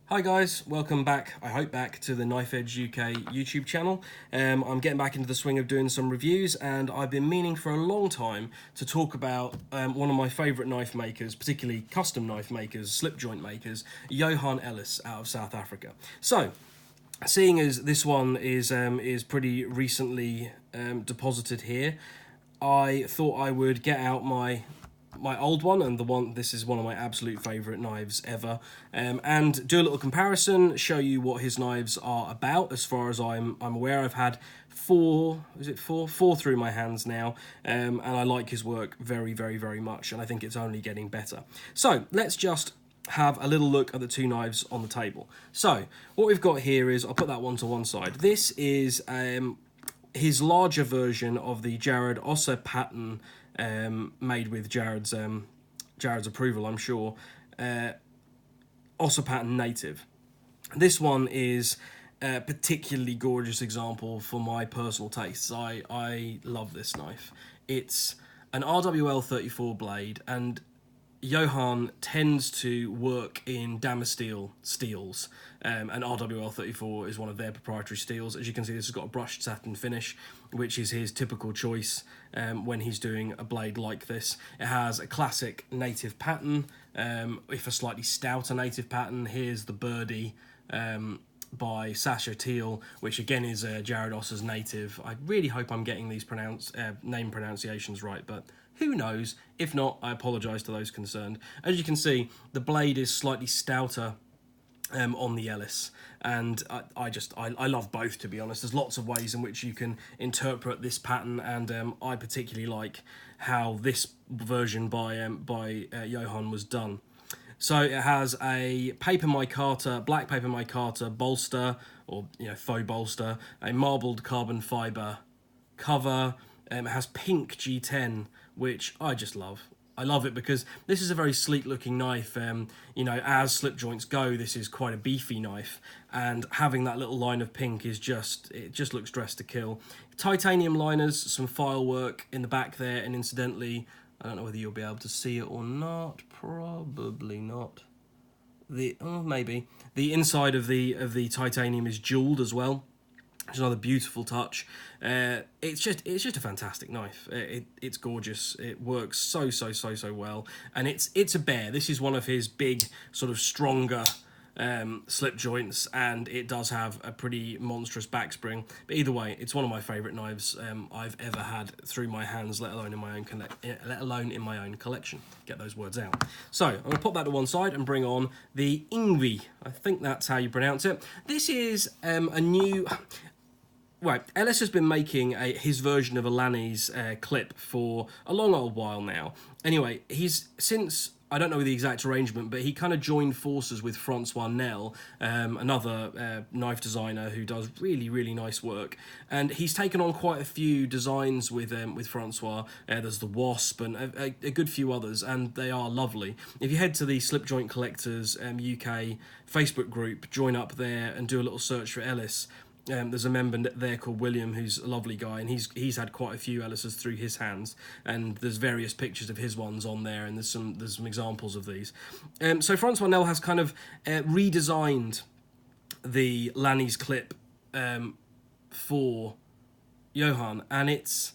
Hi guys, welcome back, I hope back to the Knife Edge UK YouTube channel. I'm getting back into the swing of doing some reviews, and I've been meaning for a long time to talk about one of my favourite knife makers, particularly custom knife makers, slip joint makers, Johan Ellis out of South Africa. So, seeing as this one is pretty recently deposited here, I thought I would get out my old one, and this is one of my absolute favourite knives ever, and do a little comparison, show you what his knives are about. As far as I'm aware, I've had four through my hands now, and I like his work very, very, very much, and I think it's only getting better. So let's just have a little look at the two knives on the table. So what we've got here is, I'll put that one to one side. This is his larger version of the Jared Osser pattern, made with Jared's approval, I'm sure. Osser pattern native. This one is a particularly gorgeous example for my personal tastes. I love this knife. It's an RWL 34 blade, and Johan tends to work in Damasteel steels, and RWL 34 is one of their proprietary steels. As you can see, this has got a brushed satin finish, which is his typical choice when he's doing a blade like this. It has a classic native pattern, if a slightly stouter native pattern. Here's the Birdie by Sasha Teal, which again is Jared Osser's native. I really hope I'm getting these name pronunciations right, but who knows? If not, I apologise to those concerned. As you can see, the blade is slightly stouter on the Ellis, and I love both, to be honest. There's lots of ways in which you can interpret this pattern, and I particularly like how this version by Johan was done. So it has a paper micarta, black paper micarta bolster, or faux bolster, a marbled carbon fibre cover. It has pink G10, which I just love. I love it because this is a very sleek looking knife. As slip joints go, this is quite a beefy knife, and having that little line of pink it just looks dressed to kill. Titanium liners, some file work in the back there, and incidentally, I don't know whether you'll be able to see it or not. Probably not. Maybe the inside of the titanium is jeweled as well. It's another beautiful touch. It's just a fantastic knife. It's gorgeous. It works so well, and it's a bear. This is one of his big, sort of stronger slip joints, and it does have a pretty monstrous backspring. But either way, it's one of my favourite knives I've ever had through my hands, let alone in my own collection. Get those words out. So I'm going to pop that to one side and bring on the Ingwe. I think that's how you pronounce it. This is a new. Right, Ellis has been making his version of a Lanny's clip for a long old while now. Anyway, I don't know the exact arrangement, but he kind of joined forces with Francois Nel, another knife designer who does really, really nice work. And he's taken on quite a few designs with Francois. There's the Wasp and a good few others, and they are lovely. If you head to the Slipjoint Collectors UK Facebook group, join up there and do a little search for Ellis. There's a member there called William who's a lovely guy, and he's had quite a few Ellises through his hands, and there's various pictures of his ones on there, and there's some examples of these. So Francois Nel has kind of redesigned the Lanny's clip for Johan, and it's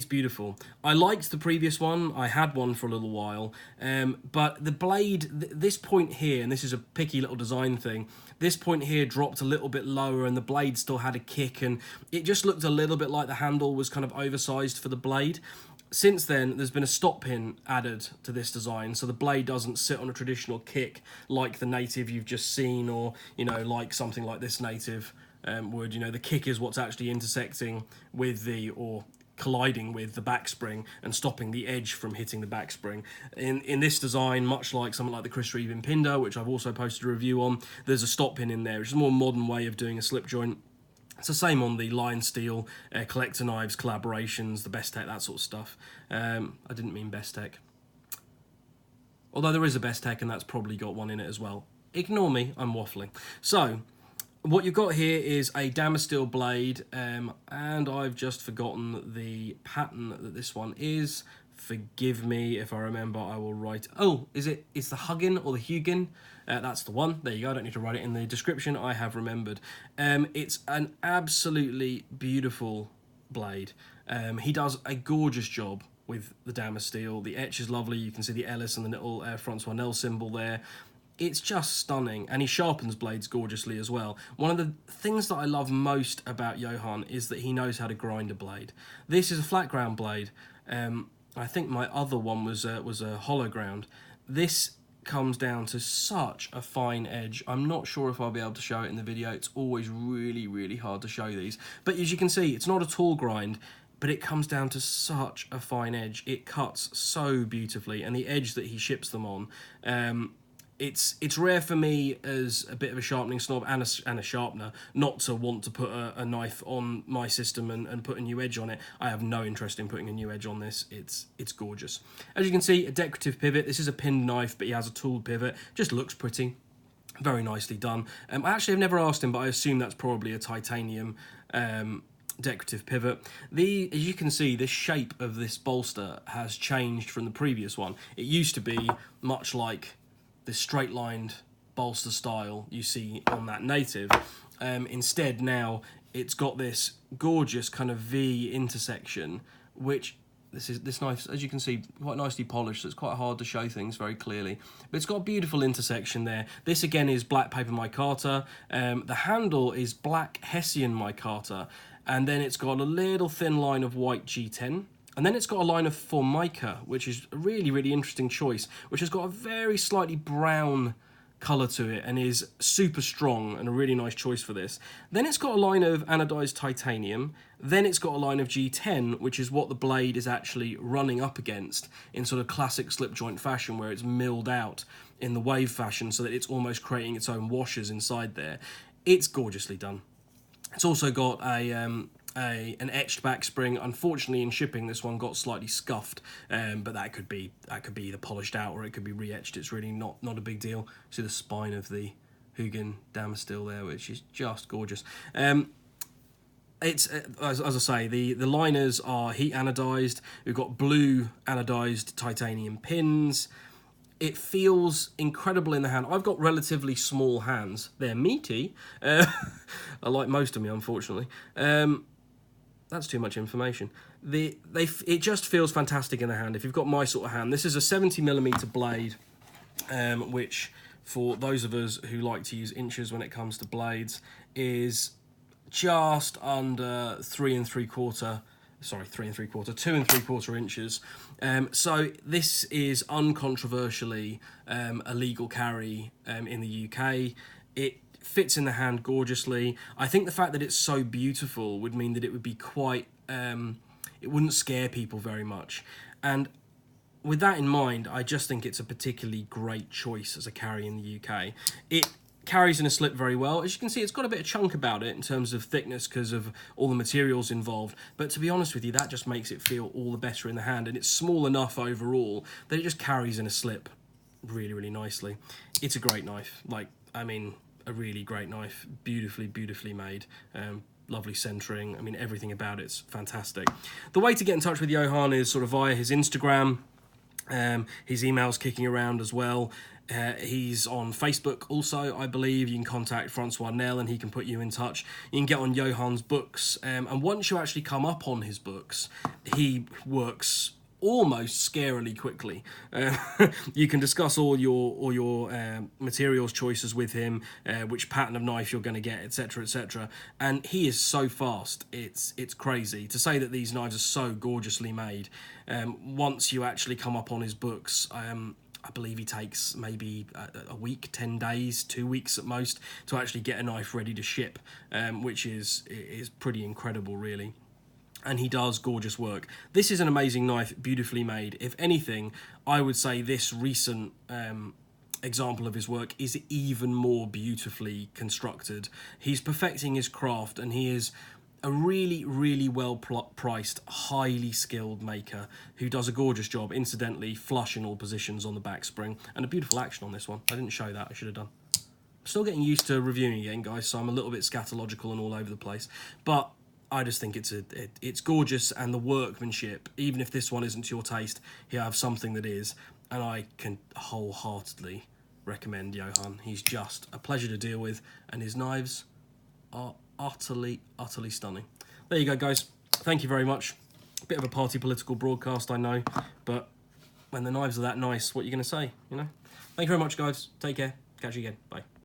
beautiful. I liked the previous one. I had one for a little while, but the blade, this point here, and this is a picky little design thing, this point here dropped a little bit lower, and the blade still had a kick, and it just looked a little bit like the handle was kind of oversized for the blade. Since then, there's been a stop pin added to this design, so the blade doesn't sit on a traditional kick like the native you've just seen, or like something like this native would. The kick is what's actually intersecting with or colliding with the backspring and stopping the edge from hitting the backspring. In this design, much like something like the Chris Reeve Impinda, which I've also posted a review on, there's a stop pin in there, which is a more modern way of doing a slip joint. It's the same on the Lion Steel, collector knives, collaborations, the Best Tech, that sort of stuff. I didn't mean Best Tech. Although there is a Best Tech, and that's probably got one in it as well. Ignore me, I'm waffling. So, what you've got here is a Damasteel blade, and I've just forgotten the pattern that this one is. Forgive me if I remember, I will write. Oh, it's the Huggin or the Hugin? That's the one. There you go. I don't need to write it in the description. I have remembered. It's an absolutely beautiful blade. He does a gorgeous job with the Damasteel. The etch is lovely. You can see the Ellis and the little Francois Nel symbol there. It's just stunning, and he sharpens blades gorgeously as well. One of the things that I love most about Johan is that he knows how to grind a blade. This is a flat ground blade. I think my other one was a hollow ground. This comes down to such a fine edge. I'm not sure if I'll be able to show it in the video. It's always really, really hard to show these. But as you can see, it's not a tall grind, but it comes down to such a fine edge. It cuts so beautifully, and the edge that he ships them on, it's rare for me as a bit of a sharpening snob and a sharpener not to want to put a knife on my system and put a new edge on it. I have no interest in putting a new edge on this. It's gorgeous. As you can see, a decorative pivot. This is a pinned knife, but he has a tooled pivot. Just looks pretty. Very nicely done. I actually have never asked him, but I assume that's probably a titanium decorative pivot. As you can see, the shape of this bolster has changed from the previous one. It used to be much like the straight-lined bolster style you see on that native. Instead, now it's got this gorgeous kind of V intersection, which this knife, as you can see, quite nicely polished, so it's quite hard to show things very clearly. But it's got a beautiful intersection there. This again is black paper micarta. The handle is black Hessian micarta, and then it's got a little thin line of white G10. And then it's got a line of Formica, which is a really, really interesting choice, which has got a very slightly brown colour to it and is super strong and a really nice choice for this. Then it's got a line of anodized titanium. Then it's got a line of G10, which is what the blade is actually running up against in sort of classic slip joint fashion, where it's milled out in the wave fashion so that it's almost creating its own washers inside there. It's gorgeously done. It's also got an etched back spring. Unfortunately, in shipping, this one got slightly scuffed, but that could be either polished out or it could be re-etched. It's really not a big deal. See the spine of the Hugin Damasteel there, which is just gorgeous. It's as I say, the liners are heat anodized. We've got blue anodized titanium pins. It feels incredible in the hand. I've got relatively small hands. They're meaty, like most of me, unfortunately. That's too much information. It just feels fantastic in the hand. If you've got my sort of hand, this is a 70mm blade, which for those of us who like to use inches when it comes to blades, is just under 2 and 3/4 inches. So this is uncontroversially a legal carry in the UK. It fits in the hand gorgeously. I think the fact that it's so beautiful would mean that it would be quite, it wouldn't scare people very much. And with that in mind, I just think it's a particularly great choice as a carry in the UK. It carries in a slip very well. As you can see, it's got a bit of chunk about it in terms of thickness because of all the materials involved. But to be honest with you, that just makes it feel all the better in the hand. And it's small enough overall that it just carries in a slip really, really nicely. It's a great knife. A really great knife. Beautifully made. Lovely centering. Everything about it's fantastic. The way to get in touch with Johan is sort of via his Instagram. His email's kicking around as well. He's on Facebook also, I believe. You can contact Francois Nel and he can put you in touch. You can get on Johan's books, and once you actually come up on his books, he works almost scarily quickly. You can discuss all your materials choices with him, which pattern of knife you're going to get, etc. And he is so fast, it's crazy. To say that these knives are so gorgeously made, once you actually come up on his books, I believe he takes maybe a week, 10 days, 2 weeks at most to actually get a knife ready to ship, which is pretty incredible, really. And he does gorgeous work. This is an amazing knife, beautifully made. If anything, I would say this recent example of his work is even more beautifully constructed. He's perfecting his craft, and he is a really, really well-priced, highly skilled maker who does a gorgeous job, incidentally, flush in all positions on the back spring, and a beautiful action on this one. I didn't show that, I should have done. I'm still getting used to reviewing again, guys, so I'm a little bit scatological and all over the place. But I just think it's gorgeous, and the workmanship, even if this one isn't to your taste, here I have something that is, and I can wholeheartedly recommend Johan. He's just a pleasure to deal with, and his knives are utterly stunning. There you go, guys. Thank you very much. Bit of a party political broadcast, I know, but when the knives are that nice, what are you going to say, you know? Thank you very much, guys. Take care. Catch you again. Bye.